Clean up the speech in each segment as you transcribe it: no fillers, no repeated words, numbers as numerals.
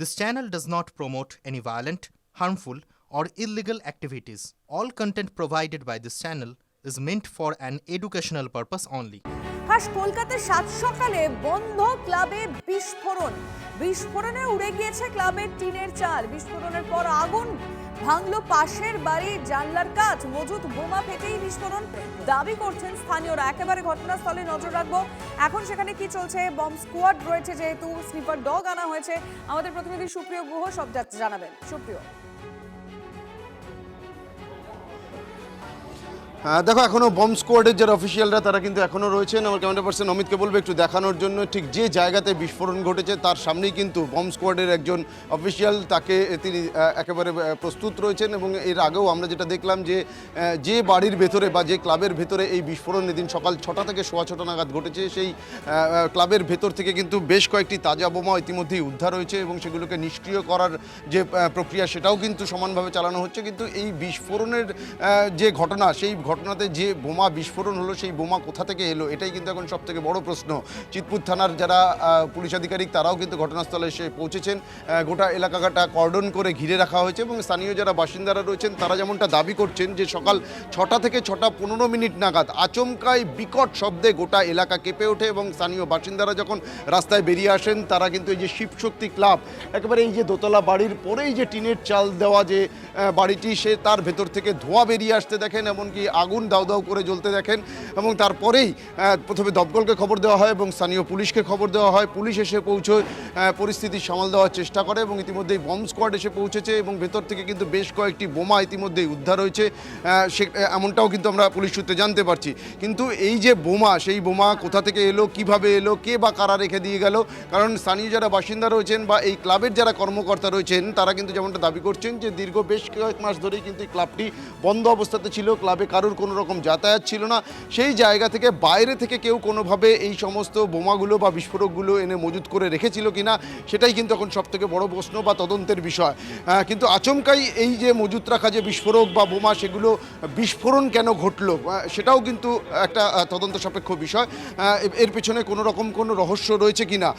This channel does not promote any violent, harmful, or illegal activities. All content provided by this channel is meant for an educational purpose only. আজ কলকাতার সাত সকালে বন্ধ ক্লাবে বিস্ফোরণে উড়ে গিয়েছে ক্লাবের টিনের চাল। বিস্ফোরণের পর আগুন ভাঙলো পাশের বাড়ির জানলার কাঁচ। মজুত বোমা ফেটেই বিস্ফোরণ দাবি করছেন স্থানীয়রা। একেবারে ঘটনাস্থলে নজর রাখবো। এখন সেখানে কি চলছে, বম্ব স্কোয়াড রয়েছে, যেহেতু স্নিপার ডগ আনা হয়েছে। আমাদের প্রতিনিধি সুপ্রিয় গুহ সব জানাবেন। সুপ্রিয়, দেখো এখনো বম্ব স্কোয়াডের যারা অফিসিয়ালরা তারা কিন্তু এখনো রয়েছেন। আমার ক্যামেরা পার্সন অমিতকে বলবো একটু দেখানোর জন্য ঠিক যে জায়গাতে বিস্ফোরণ ঘটেছে তার সামনেই কিন্তু বম্ব স্কোয়াডের একজন অফিসিয়াল, তাকে তিনি একেবারে প্রস্তুত রয়েছেন। এবং এর আগেও আমরা যেটা দেখলাম যে বাড়ির ভেতরে বা যে ক্লাবের ভেতরে এই বিস্ফোরণ এদিন সকাল 6টা থেকে 6:15 নাগাদ ঘটেছে, সেই ক্লাবের ভেতর থেকে কিন্তু বেশ কয়েকটি তাজা বোমা ইতিমধ্যেই উদ্ধার হয়েছে এবং সেগুলোকে নিষ্ক্রিয় করার যে প্রক্রিয়া সেটাও কিন্তু সমানভাবে চালানো হচ্ছে। কিন্তু এই বিস্ফোরণের যে ঘটনা, সেই ঘটনাতে যে বোমা বিস্ফোরণ হলো সেই বোমা কোথা থেকে এলো, এটাই কিন্তু এখন সব থেকে বড় প্রশ্ন। চিতপুর থানার যারা পুলিশ আধিকারিক তারাও কিন্তু ঘটনাস্থলে এসে পৌঁছেছেন। গোটা এলাকাটা কর্ডন করে ঘিরে রাখা হয়েছে এবং স্থানীয় যারা বাসিন্দারা রয়েছেন তারা যেমনটা দাবি করছেন যে সকাল 6টা থেকে 6:15 নাগাদ আচমকাই বিকট শব্দে গোটা এলাকা কেঁপে ওঠে এবং স্থানীয় বাসিন্দারা যখন রাস্তায় বেরিয়ে আসেন তারা কিন্তু এই যে শিবশক্তি ক্লাব, একেবারে এই যে দোতলা বাড়ির পরেই যে টিনের চাল দেওয়া যে বাড়িটি, সে তার ভেতর থেকে ধোঁয়া বেরিয়ে আসতে দেখেন, এমনকি আগুন দাউ দাউ করে জ্বলতে দেখেন। এবং তারপরেই প্রথমে দমকলকে খবর দেওয়া হয় এবং স্থানীয় পুলিশকে খবর দেওয়া হয়। পুলিশ এসে পৌঁছয়, পরিস্থিতি সামাল দেওয়ার চেষ্টা করে এবং ইতিমধ্যেই বম্ব স্কোয়াড এসে পৌঁছেছে এবং ভেতর থেকে কিন্তু বেশ কয়েকটি বোমা ইতিমধ্যেই উদ্ধার হয়েছে, এমনটাও কিন্তু আমরা পুলিশ সূত্রে জানতে পারছি। কিন্তু এই যে বোমা, সেই বোমা কোথা থেকে এলো, কিভাবে এলো, কে বা কারা রেখে দিয়ে গেল, কারণ স্থানীয় যারা বাসিন্দা রয়েছেন বা এই ক্লাবের যারা কর্মকর্তা রয়েছেন তারা কিন্তু যেমনটা দাবি করছেন যে দীর্ঘ বেশ কয়েক মাস ধরেই কিন্তু এই ক্লাবটি বন্ধ অবস্থাতে ছিল, ক্লাবে কারোর কোনো রকম যাতায়াত ছিল না। সেই জায়গা থেকে বাইরে থেকে কেউ কোনোভাবে এই সমস্ত বোমাগুলো বা বিস্ফোরকগুলো এনে মজুত করে রেখেছিল কিনা, সেটাই কিন্তু এখন সবথেকে বড় প্রশ্ন বা তদন্তের বিষয়। কিন্তু আচমকাই এই যে মজুত রাখা যে বিস্ফোরক বা বোমা, সেগুলো বিস্ফোরণ কেন ঘটলো সেটাও কিন্তু একটা তদন্ত সাপেক্ষ বিষয়। এর পেছনে কোনো রকম কোনো রহস্য রয়েছে কিনা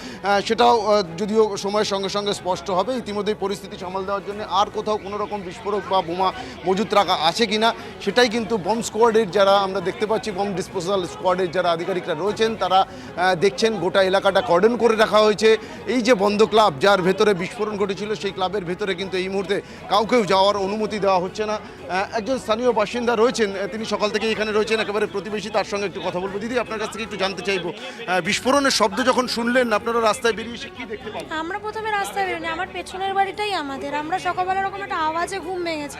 সেটাও যদিও সময়ের সঙ্গে সঙ্গে স্পষ্ট হবে। ইতিমধ্যেই পরিস্থিতি সামাল দেওয়ার জন্য আর কোথাও কোনো রকম বিস্ফোরক বা বোমা মজুত রাখা আছে কিনা সেটাই কিন্তু বম্ব স্কোয়াডের যারা আমরা দেখতে পাচ্ছি, বম্ব ডিসপোজাল স্কোয়াডের যারা আধিকারিকরা রয়েছেন তারা দেখছেন। গোটা এলাকাটা কর্ডন করে রাখা হয়েছে। এই যে বন্ধ ক্লাব যার ভেতরে বিস্ফোরণ ঘটেছিল, সেই ক্লাবের ভেতরে কিন্তু এই মুহূর্তে কাউকেও যাওয়ার অনুমতি দেওয়া হচ্ছে না। একজন স্থানীয় বাসিন্দা রয়েছেন, তিনি সকাল থেকে এখানে রয়েছেন, একেবারে প্রতিবেশী, তার সঙ্গে একটু কথা বলবো। দিদি, আপনার কাছ থেকে একটু জানতে চাইবো, বিস্ফোরণের শব্দ যখন শুনলেন আপনারা রাস্তায় বেরিয়ে এসে কি দেখতে পাবেন? আমরা প্রথমে রাস্তায় বেরোনি, আমার পেছনের বাড়িটাই আমাদের। আমরা সকালবেলা এরকম একটা আওয়াজে ঘুম ভেঙেছে,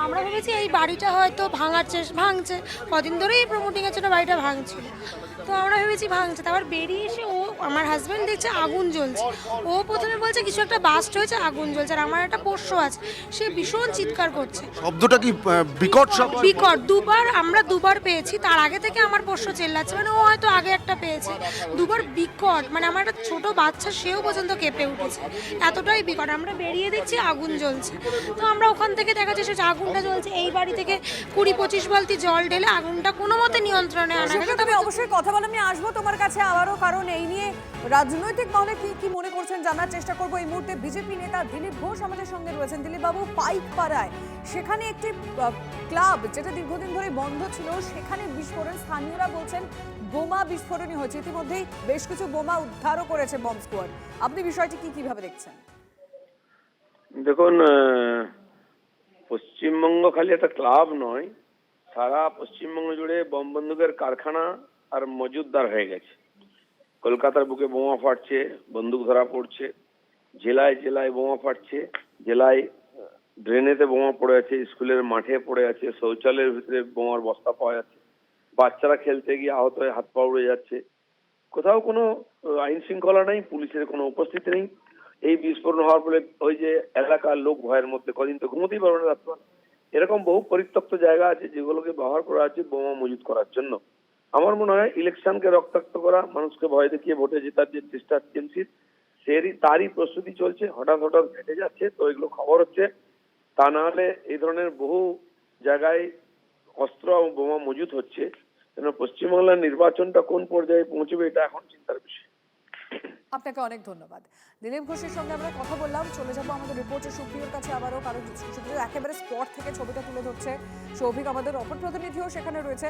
আমরা ভেবেছি এই বাড়িটা হয়তো ভাঙছে, কদিন ধরেই প্রমোটিংয়ের জন্য বাড়িটা ভাঙছিল, তো আমরা ভেবেছি ভাঙছে। তারপর বেরিয়ে এসে আমার হাজব্যান্ড দেখছে আগুন জ্বলছে। ও প্রথমে বলছে কিছু একটা বাস্ট হয়েছে, আগুন জ্বলছে। আর আমার একটা পোষ্য আছে, সে ভীষণ চিৎকার করছে। শব্দটা কি বিকট শব্দ? বিকট আমরা দুবার পেয়েছি। তার আগে থেকে আমার পোষ্য চেল্লাচ্ছে, মানে ও হয়তো আগে একটা পেয়েছে। দুবার বিকট, মানে আমার একটা ছোট বাচ্চা, সেও পর্যন্ত কেঁপে উঠেছে, এতটাই বিকট। আমরা বেরিয়ে দেখছি আগুন জ্বলছে, তো আমরা ওখান থেকে দেখা যাচ্ছে আগুনটা জ্বলছে। এই বাড়ি থেকে 20-25 বালতি জল ঢেলে আগুনটা কোনো মতে নিয়ন্ত্রণে আনা গেছে। তবে অবশ্যই কথা বলে আমি আসবো তোমার কাছে আবারও, কারণ এই নিয়ে রাজনৈতিক মহলে কি মনে করছেন জানার চেষ্টা করবো। এই মুহূর্তে বিজেপি নেতা দিলীপ ঘোষ আমাদের সঙ্গে রয়েছেন। দিলীপ বাবু, পাইক পাড়ায় সেখানে একটি ক্লাব যেটা দীর্ঘদিন ধরে বন্ধ ছিল, সেখানে বিস্ফোরণ, স্থানীয়রা বলছেন বোমা বিস্ফোরণই হয়েছে। ইতিমধ্যেই বেশ কিছু বোমা উদ্ধারও করেছে বম্ব স্কোয়াড। আপনি বিষয়টি কিভাবে দেখছেন? দেখুন, পশ্চিমবঙ্গ খালি একটা ক্লাব নয়, সারা পশ্চিমবঙ্গ জুড়ে বোম বন্দুকের কারখানা আর মজুদদার হয়ে গেছে। কলকাতার বুকে বোমা ফাটছে, বন্দুক ধরা পড়ছে, জেলায় জেলায় বোমা ফাটছে, জেলায় ড্রেনেতে বোমা পড়ে আছে, স্কুলের মাঠে পড়ে আছে, শৌচালয়ের ভিতরে বোমার বস্তা পাওয়া যাচ্ছে, বাচ্চারা খেলতে গিয়ে আহত হয়ে হাত পা উড়ে যাচ্ছে। কোথাও কোনো আইন শৃঙ্খলা নেই, পুলিশের কোনো উপস্থিতি নেই। এই বিস্ফোরণ হওয়ার ফলে ওই যে এলাকার লোক ভয়ের মধ্যে, কদিন তো ঘুমোতেই পারবে না রাত্রে। এরকম বহু পরিত্যক্ত জায়গা আছে যেগুলোকে ব্যবহার করা হচ্ছে বোমা মজুত করার জন্য। আমার মনে হয় ইলেকশনকে রক্তাক্ত করা, মানুষকে ভয় দেখিয়ে ভোটে জেতার যে চেষ্টা টিএমসির, তারই প্রস্তুতি চলছে। হঠাৎ ঘটে যাচ্ছে, তো এগুলো খবর হচ্ছে। তা না হলে এই ধরনের বহু জায়গায় অস্ত্র এবং বোমা মজুত হচ্ছে। পশ্চিমবাংলার নির্বাচনটা কোন পর্যায়ে পৌঁছবে এটা এখন চিন্তার বিষয়। আপনাকে অনেক ধন্যবাদ। দিলীপ ঘোষের সঙ্গে আমরা কথা বললাম। চলে যাব আমাদের রিপোর্টার সুপ্রিয়র কাছে আবারও, কারণ সুপ্রিয় একেবারে স্পট থেকে ছবিটা তুলে ধরছে। সৌভিক আমাদের অপর প্রতিনিধিও সেখানে রয়েছে।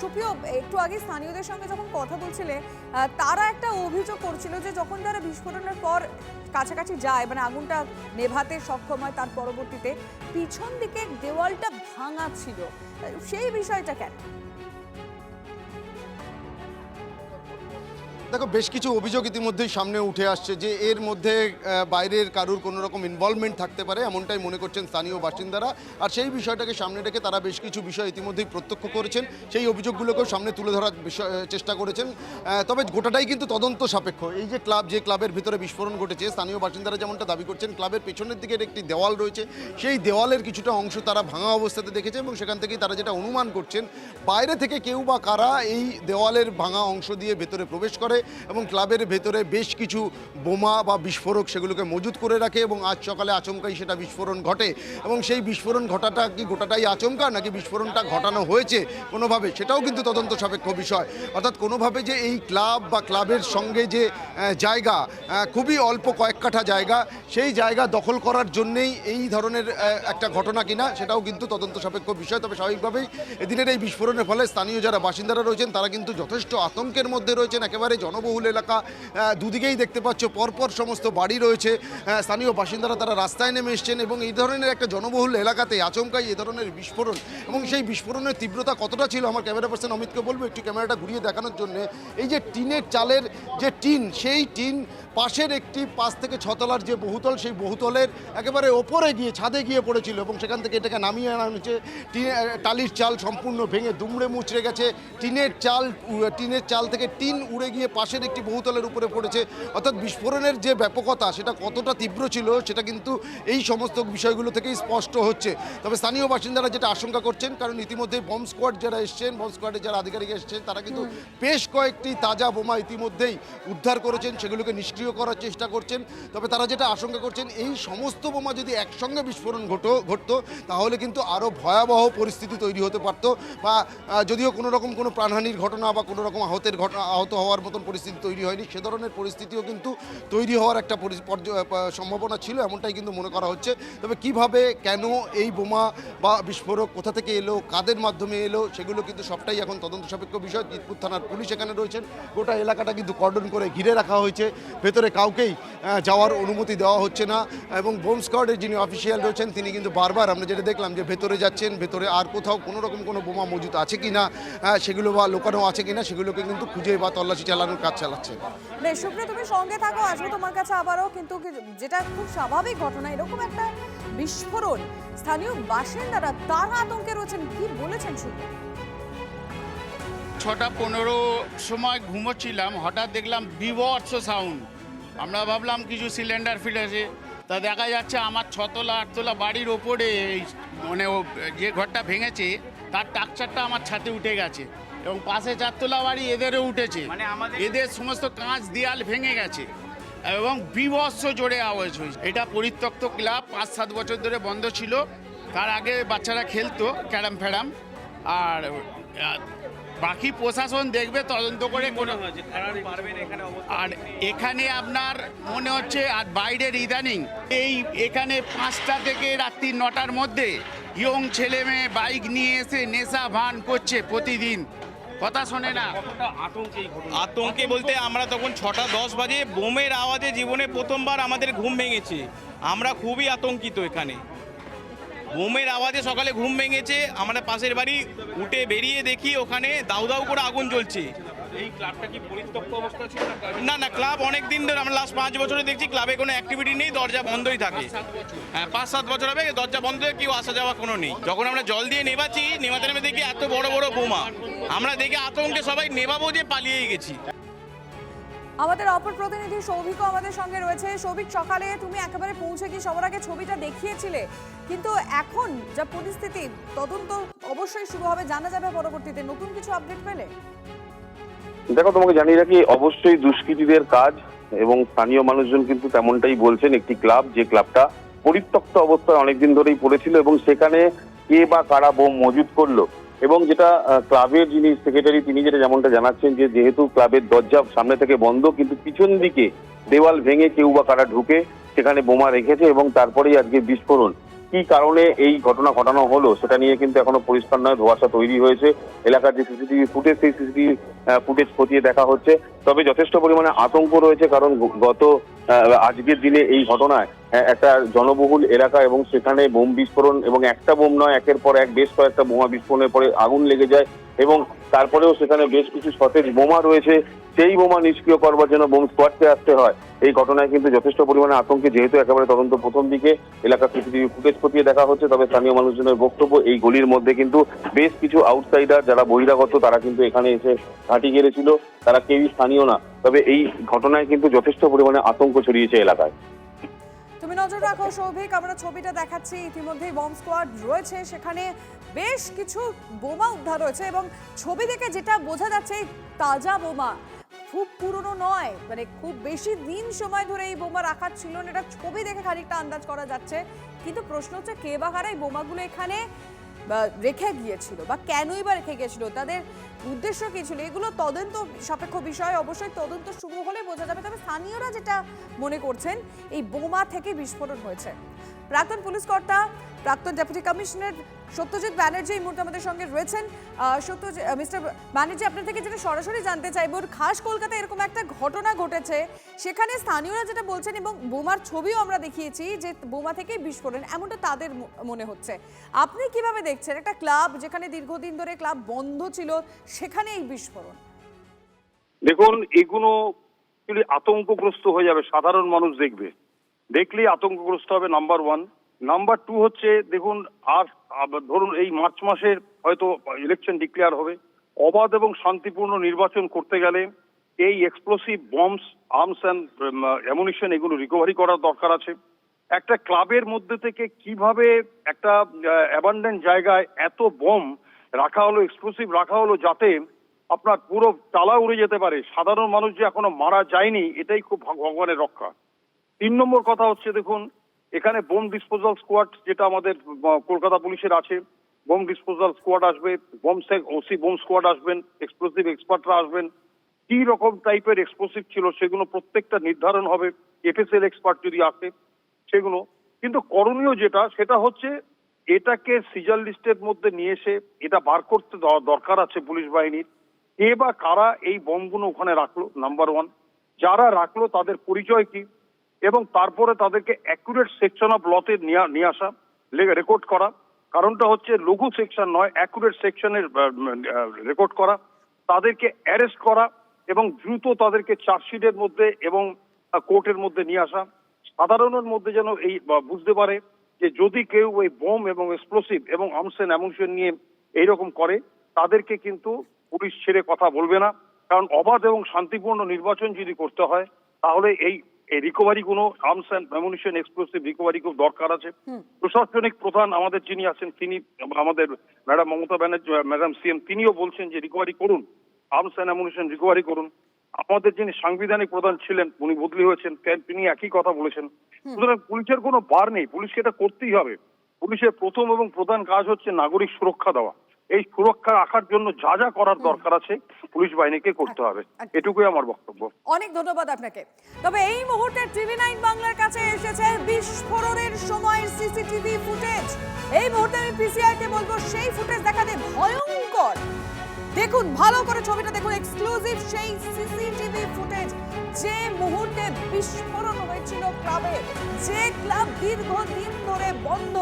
সুপ্রিয়, একটু আগে স্থানীয়দের সঙ্গে যখন কথা বলছিলে, তারা একটা অভিযোগ করছিল যে যখন তারা বিস্ফোরণের পর কাছাকাছি যায়, মানে আগুনটা নেভাতে সক্ষম হয়, তার পরবর্তীতে পিছন দিকে দেওয়ালটা ভাঙা ছিল। সেই বিষয়টা কেন? দেখো, বেশ কিছু অভিযোগ ইতিমধ্যেই সামনে উঠে আসছে যে এর মধ্যে বাইরের কারুর কোনো রকম ইনভলভমেন্ট থাকতে পারে, এমনটাই মনে করছেন স্থানীয় বাসিন্দারা। আর সেই বিষয়টাকে সামনে রেখে তারা বেশ কিছু বিষয় ইতিমধ্যেই প্রত্যক্ষ করেছেন, সেই অভিযোগগুলোকেও সামনে তুলে ধরার চেষ্টা করেছেন। তবে গোটাটাই কিন্তু তদন্ত সাপেক্ষ। এই যে ক্লাবের ভিতরে বিস্ফোরণ ঘটেছে, স্থানীয় বাসিন্দারা যেমনটা দাবি করছেন, ক্লাবের পেছনের দিকের একটি দেওয়াল রয়েছে, সেই দেওয়ালের কিছুটা অংশ তারা ভাঙা অবস্থাতে দেখেছে এবং সেখান থেকেই তারা যেটা অনুমান করছেন, বাইরে থেকে কেউ বা কারা এই দেওয়ালের ভাঙা অংশ দিয়ে ভেতরে প্রবেশ করে এবং ক্লাবের ভেতরে বেশ কিছু বোমা বা বিস্ফোরক সেগুলোকে মজুত করে রাখে এবং আজ সকালে আচমকাই সেটা বিস্ফোরণ ঘটে। এবং সেই বিস্ফোরণ ঘটাটা কি গোটাটাই আচমকা, নাকি বিস্ফোরণটা ঘটানো হয়েছে কোনোভাবে, সেটাও কিন্তু তদন্ত সাপেক্ষ বিষয়। অর্থাৎ কোনোভাবে যে এই ক্লাব বা ক্লাবের সঙ্গে যে জায়গা, খুবই অল্প কয়েক কাঠা জায়গা, সেই জায়গা দখল করার জন্যেই এই ধরনের একটা ঘটনা কিনা, সেটাও কিন্তু তদন্ত সাপেক্ষ বিষয়। তবে স্বাভাবিকভাবেই এদিনের এই বিস্ফোরণের ফলে স্থানীয় যারা বাসিন্দারা রয়েছেন তারা কিন্তু যথেষ্ট আতঙ্কের মধ্যে রয়েছেন। একেবারে জনবহুল এলাকা, দুদিকেই দেখতে পাচ্ছ পরপর সমস্ত বাড়ি রয়েছে। স্থানীয় বাসিন্দারা তারা রাস্তায় নেমে এসছেন এবং এই ধরনের একটা জনবহুল এলাকাতে আচমকাই এ ধরনের বিস্ফোরণ এবং সেই বিস্ফোরণের তীব্রতা কতটা ছিল, আমার ক্যামেরা পার্সন অমিতকে বলবো একটু ক্যামেরাটা ঘুরিয়ে দেখানোর জন্য। এই যে টিনের চালের যে টিন, সেই টিন পাশের একটি 5 থেকে 6 তলার যে বহুতল, সেই বহুতলের একেবারে ওপরে গিয়ে ছাদে গিয়ে পড়েছিল এবং সেখান থেকে এটাকে নামিয়ে আনা হয়েছে। টালির চাল সম্পূর্ণ ভেঙে দুমড়ে মুচড়ে গেছে। টিনের চাল থেকে টিন উড়ে গিয়ে পাশের একটি বহুতলের উপরে পড়েছে। অর্থাৎ বিস্ফোরণের যে ব্যাপকতা, সেটা কতটা তীব্র ছিল সেটা কিন্তু এই সমস্ত বিষয়গুলো থেকেই স্পষ্ট হচ্ছে। তবে স্থানীয় বাসিন্দারা যেটা আশঙ্কা করছেন, কারণ ইতিমধ্যে বম্ব স্কোয়াড যারা এসছেন, বম্ব স্কোয়াডের যারা আধিকারিক এসছেন, তারা কিন্তু বেশ কয়েকটি তাজা বোমা ইতিমধ্যেই উদ্ধার করেছেন, সেগুলোকে নিষ্ক্রিয় করার চেষ্টা করছেন। তবে তারা যেটা আশঙ্কা করছেন, এই সমস্ত বোমা যদি একসঙ্গে বিস্ফোরণ ঘটতো তাহলে কিন্তু আরও ভয়াবহ পরিস্থিতি তৈরি হতে পারত, বা যদিও কোনো রকম কোনো প্রাণহানির ঘটনা বা কোনো রকম আহত হওয়ার মতন পরিস্থিতি তৈরি হয়নি, সে ধরনের পরিস্থিতিও কিন্তু তৈরি হওয়ার একটা সম্ভাবনা ছিল, এমনটাই কিন্তু মনে করা হচ্ছে। তবে কিভাবে, কেন এই বোমা বা বিস্ফোরক কোথা থেকে এলো, কাদের মাধ্যমে এলো, সেগুলো কিন্তু সবটাই এখন তদন্ত সাপেক্ষ বিষয়। জিতপুর থানার পুলিশ এখানে রয়েছেন, গোটা এলাকাটা কিন্তু কর্ডন করে ঘিরে রাখা হয়েছে, ভেতরে কাউকেই যাওয়ার অনুমতি দেওয়া হচ্ছে না। এবং বোম্ব স্কোয়াডের যিনি অফিসিয়াল রয়েছেন তিনি কিন্তু বারবার আমরা যেটা দেখলাম যে ভেতরে যাচ্ছেন, ভেতরে আর কোথাও কোনো রকম কোনো বোমা মজুত আছে কিনা, সেগুলো বা লোকানো আছে কিনা, সেগুলোকে কিন্তু খুঁজে বা তল্লাশি চালানোর কাজ চালাচ্ছেন। বেশ, সুপ্রিয়, তুমি সঙ্গে থাকো, আসবো তোমার কাছে আবারও। কিন্তু যেটা খুব স্বাভাবিক ঘটনা, এরকম একটা বিস্ফোরণ, স্থানীয় বাসিন্দারা তারা আতঙ্কে রয়েছেন, কি বলেছেন শুধু? 6:15 সময় ঘুমোচ্ছিলাম, হঠাৎ দেখলাম বিভৎস সাউন্ড। আমরা ভাবলাম কিছু সিলিন্ডার ফেলেছে, তা দেখা যাচ্ছে আমার 6 তলা 8 তলা বাড়ির ওপরে মানে যে ঘরটা ভেঙেছে তার টাকচারটা আমার ছাদে উঠে গেছে এবং পাশে 4 তলা বাড়ি এদেরও উঠেছে, মানে এদের সমস্ত কাঁচ দেয়াল ভেঙে গেছে এবং বিভৎস জোরে আওয়াজ হয়েছে। এটা পরিত্যক্ত ক্লাব, 5-7 বছর ধরে বন্ধ ছিল। তার আগে বাচ্চারা খেলতো ক্যারাম ফ্যারাম, আর বাকি প্রশাসন দেখবে তদন্ত করে কোনো। আর এখানে আপনার মনে হচ্ছে আর বাইরের ইদানিং এখানে 5টা থেকে রাত্রি 9টার মধ্যে ইয়ং ছেলে মেয়ে বাইক নিয়ে এসে নেশা ভান করছে প্রতিদিন, কথা শোনে না। আতঙ্কে বলতে আমরা তখন 6:10 বাজে বোমের আওয়াজে জীবনে প্রথমবার আমাদের ঘুম ভেঙেছে। আমরা খুবই আতঙ্কিত। এখানে বোমের আওয়াজে সকালে ঘুম ভেঙেছে। আমরা পাশের বাড়ি উঠে বেরিয়ে দেখি ওখানে দাউ দাউ করে আগুন জ্বলছে। এই ক্লাবটা কি পরিত্যক্ত অবস্থা ছিল? না, ক্লাব অনেক দিন ধরে, আমরা লাস্ট 5 বছরে দেখছি ক্লাবে কোনো অ্যাক্টিভিটি নেই, দরজা বন্ধই থাকে। হ্যাঁ, 5-7 বছর হবে দরজা বন্ধ, কেউ আসা যাওয়া কোনো নেই। যখন আমরা জল দিয়ে নেভাচ্ছি, নেভাতে নেমে দেখি এত বড় বড় বোমা। আমরা দেখে আতঙ্কে সবাই নেভাবো যে পালিয়ে গেছি। আমাদের অপর প্রতিনিধি সৌভিকও আমাদের সঙ্গে রয়েছে। সৌভিক, সকালে তুমি একেবারে পৌঁছে গিয়ে সবার আগে ছবিটা দেখিয়েছিলে, কিন্তু এখন যা পরিস্থিতি, তদন্ত অবশ্যই শুরু হবে, জানা যাবে পরবর্তীতে। নতুন কিছু আপডেট পেলে? দেখো, তোমাকে জানিয়ে রাখি, অবশ্যই দুষ্কৃতীদের কাজ এবং স্থানীয় মানুষজন কিন্তু তেমনটাই বলছেন। একটি ক্লাব, যে ক্লাবটা পরিত্যক্ত অবস্থায় অনেকদিন ধরেই পড়েছিল এবং সেখানে কে বা কারা বোম মজুত করলো এবং যেটা ক্লাবের যিনি সেক্রেটারি তিনি যেটা যেমনটা জানাচ্ছেন যে যেহেতু ক্লাবের দরজা সামনে থেকে বন্ধ, কিন্তু পিছন দিকে দেওয়াল ভেঙে কেউ বা কারা ঢুকে সেখানে বোমা রেখেছে এবং তারপরেই আজকে বিস্ফোরণ। কি কারণে এই ঘটনা ঘটানো হলো সেটা নিয়ে কিন্তু এখনো পরিষ্কার নয়, ধোঁয়াশা তৈরি হয়েছে। এলাকার যে সিসিটিভি ফুটেজ সেই সিসিটিভি ফুটেজ খতিয়ে দেখা হচ্ছে। তবে যথেষ্ট পরিমাণে আতঙ্ক রয়েছে, কারণ গত আজকের দিনে এই ঘটনায় একটা জনবহুল এলাকা এবং সেখানে বোম বিস্ফোরণ, এবং একটা বোম নয় একের পর এক বেশ কয়েকটা বোমা বিস্ফোরণের পরে আগুন লেগে যায় এবং তারপরেও সেখানে বেশ কিছু সতেজ বোমা রয়েছে। সেই বোমা নিষ্ক্রিয় করবার জন্য বোম স্কোয়াডকে আসতে হয়। এই ঘটনায় কিন্তু যথেষ্ট পরিমাণে আতঙ্কে, যেহেতু একেবারে তদন্ত প্রথম দিকে এলাকার সিসিটিভি ফুটেজ খতিয়ে দেখা হচ্ছে। তবে স্থানীয় মানুষজনের বক্তব্য এই গলির মধ্যে কিন্তু বেশ কিছু আউটসাইডার যারা বহিরাগত তারা কিন্তু এখানে এসে ঘাঁটি গেড়েছিল, তারা কেউই স্থানীয় না। তবে এই ঘটনায় কিন্তু যথেষ্ট পরিমাণে আতঙ্ক ছড়িয়েছে এলাকায়। তুমি নজর রাখো সৌভিক, আমরা ছবিটা দেখাচ্ছি, ইতিমধ্যেই বম্ব স্কোয়াড রয়েছে, সেখানে বেশ কিছু বোমা উদ্ধার হয়েছে এবং ছবি দেখে যেটা বোঝা যাচ্ছে তাজা বোমা, খুব পুরনো নয়, মানে খুব বেশি দিন সময় ধরে এই বোমা রাখা ছিল না, এটা ছবি দেখে খানিকটা আন্দাজ করা যাচ্ছে। কিন্তু প্রশ্ন হচ্ছে কে বা কারা এই বোমাগুলো এখানে রেখে গিয়েছিল বা কেনই বা রেখে গিয়েছিল, তাদের উদ্দেশ্য কি ছিল, এগুলো তদন্ত সাপেক্ষ বিষয়, অবশ্যই তদন্ত শুরু হলে বোঝা যাবে। তবে স্থানীয়রা যেটা মনে করছেন এই বোমা থেকে বিস্ফোরণ হয়েছে। প্রাক্তন পুলিশ কর্তা, প্রাক্তন ডেপুটি কমিশনার সত্যজিৎ ব্যানার্জি এই মুহূর্তে আমাদের সঙ্গে রয়েছেন। মিস্টার ব্যানার্জি, আপনার থেকে যেটা সরাসরি জানতে চাইব, খাস কলকাতায় এরকম একটা ঘটনা ঘটেছে, সেখানে স্থানীয়রা যেটা বলছেন এবং বোমার ছবিও আমরা দেখিয়েছি যে বোমা থেকেই বিস্ফোরণ, এমনটা তাদের মনে হচ্ছে। আপনি কিভাবে দেখছেন একটা ক্লাব যেখানে দীর্ঘদিন ধরে ক্লাব বন্ধ ছিল সেখানে এই বিস্ফোরণ? দেখুন, এগুলো আতঙ্কগ্রস্ত হয়ে যাবে, সাধারণ মানুষ দেখলেই আতঙ্কগ্রস্ত হবে, নাম্বার ওয়ান। নাম্বার টু হচ্ছে, দেখুন আর ধরুন এই মার্চ মাসের হয়তো ইলেকশন ডিক্লেয়ার হবে, অবাধ এবং শান্তিপূর্ণ নির্বাচন করতে গেলে এই explosive bombs, arms and ammunition এগুলো রিকভারি করার দরকার আছে। একটা ক্লাবের মধ্যে থেকে কিভাবে একটা অ্যাবান্ডেন্ট জায়গায় এত বম রাখা হলো, এক্সপ্লোসিভ রাখা হলো, যাতে আপনার পুরো টালা উড়ে যেতে পারে, সাধারণ মানুষ যে এখনো মারা যায়নি, এটাই খুব ভগবানের রক্ষা। 3 নম্বর কথা হচ্ছে, দেখুন এখানে বোম ডিসপোজাল স্কোয়াড যেটা আমাদের কলকাতা পুলিশের আছে, বোম ডিসপোজাল স্কোয়াড আসবে, ওসি বোম স্কোয়াড আসবেন, এক্সপ্লোসিভ এক্সপার্টরা আসবেন। কি রকম টাইপের এক্সপ্লোসিভ ছিল সেগুলো প্রত্যেকটা নির্ধারণ হবে, এফএসএল এক্সপার্ট যদি আসে সেগুলো। কিন্তু করণীয় যেটা সেটা হচ্ছে এটাকে সিজার লিস্টের মধ্যে নিয়ে এসে এটা বার করতে দরকার আছে পুলিশ বাহিনীর। কে বা কারা এই বমগুলো ওখানে রাখলো, নাম্বার ওয়ান। যারা রাখলো তাদের পরিচয় কি, এবং তারপরে তাদেরকে অ্যাকুরেট সেকশন অফ লতে নিয়ে আসা, রেকর্ড করা। কারণটা হচ্ছে লঘু সেকশন নয়, অ্যাকুরেট সেকশনের রেকর্ড করা, তাদেরকে অ্যারেস্ট করা এবং দ্রুত তাদেরকে চার্জশিটের মধ্যে এবং কোর্টের মধ্যে নিয়ে আসা। সাধারণের মধ্যে যেন এই বুঝতে পারে যে যদি কেউ ওই বোম এবং এক্সপ্লোসিভ এবং আর্মস এন্ড অ্যামুনিশন নিয়ে এইরকম করে, তাদেরকে কিন্তু পুলিশ ছেড়ে কথা বলবে না। কারণ অবাধ এবং শান্তিপূর্ণ নির্বাচন যদি করতে হয় তাহলে এই রিকভারি গুলো, arms and ammunition, explosive recovery খুব দরকার আছে। প্রশাসনিক প্রধান আমাদের যিনি আছেন, তিনি আমাদের madam Mamata Banerjee, madam CM, তিনিও বলছেন যে রিকভারি করুন, আর্মস অ্যান্ড অ্যামুনিশন রিকভারি করুন। আমাদের যিনি সাংবিধানিক প্রধান ছিলেন, উনি বদলি হয়েছেন, তিনি একই কথা বলেছেন। সুতরাং পুলিশের কোনো বার নেই, পুলিশকে এটা করতেই হবে। পুলিশের প্রথম এবং প্রধান কাজ হচ্ছে নাগরিক সুরক্ষা দেওয়া। এই সুরক্ষা রাখার জন্য যা যা করার দরকার আছে পুলিশ বাহিনীকে করতে হবে, এটুকুই আমার বক্তব্য। অনেক ধন্যবাদ আপনাকে। তবে এই মুহূর্তে টিভি9 বাংলার কাছে এসেছে বিস্ফোরণের সময় সিসিটিভি ফুটেজ। এই মুহূর্তে আমি পিসিআই কে বলবো সেই ফুটেজ দেখাতে, ভয়ঙ্কর। দেখুন, ভালো করে ছবিটা দেখুন, এক্সক্লুসিভ সেই সিসিটিভি ফুটেজ। যে মুহূর্তে বিস্ফোরণ হয়েছিল ক্লাবে, যে ক্লাব দীর্ঘদিন ধরে বন্ধ,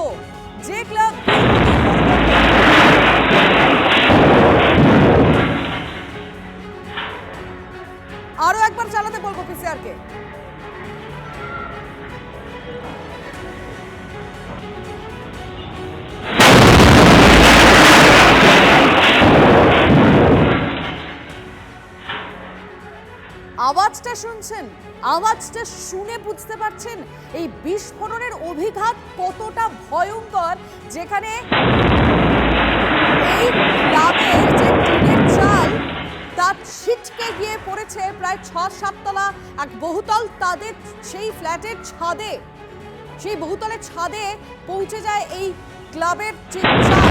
যে ক্লাব আরো একবার চালাতে বলবো পিসিআর কে। আওয়াজটা শুনছেন, আওয়াজটা শুনে বুঝতে পারছেন এই বিস্ফোরণের অভিঘাত কতটা ভয়ঙ্কর, যেখানে এই ক্লাবের যে টিনের চাল তা ছিটকে গিয়ে পড়েছে প্রায় 6-7 তলা এক বহুতল, তাদের সেই ফ্ল্যাটের ছাদে, সেই বহুতলের ছাদে পৌঁছে যায় এই ক্লাবের টিন চাল।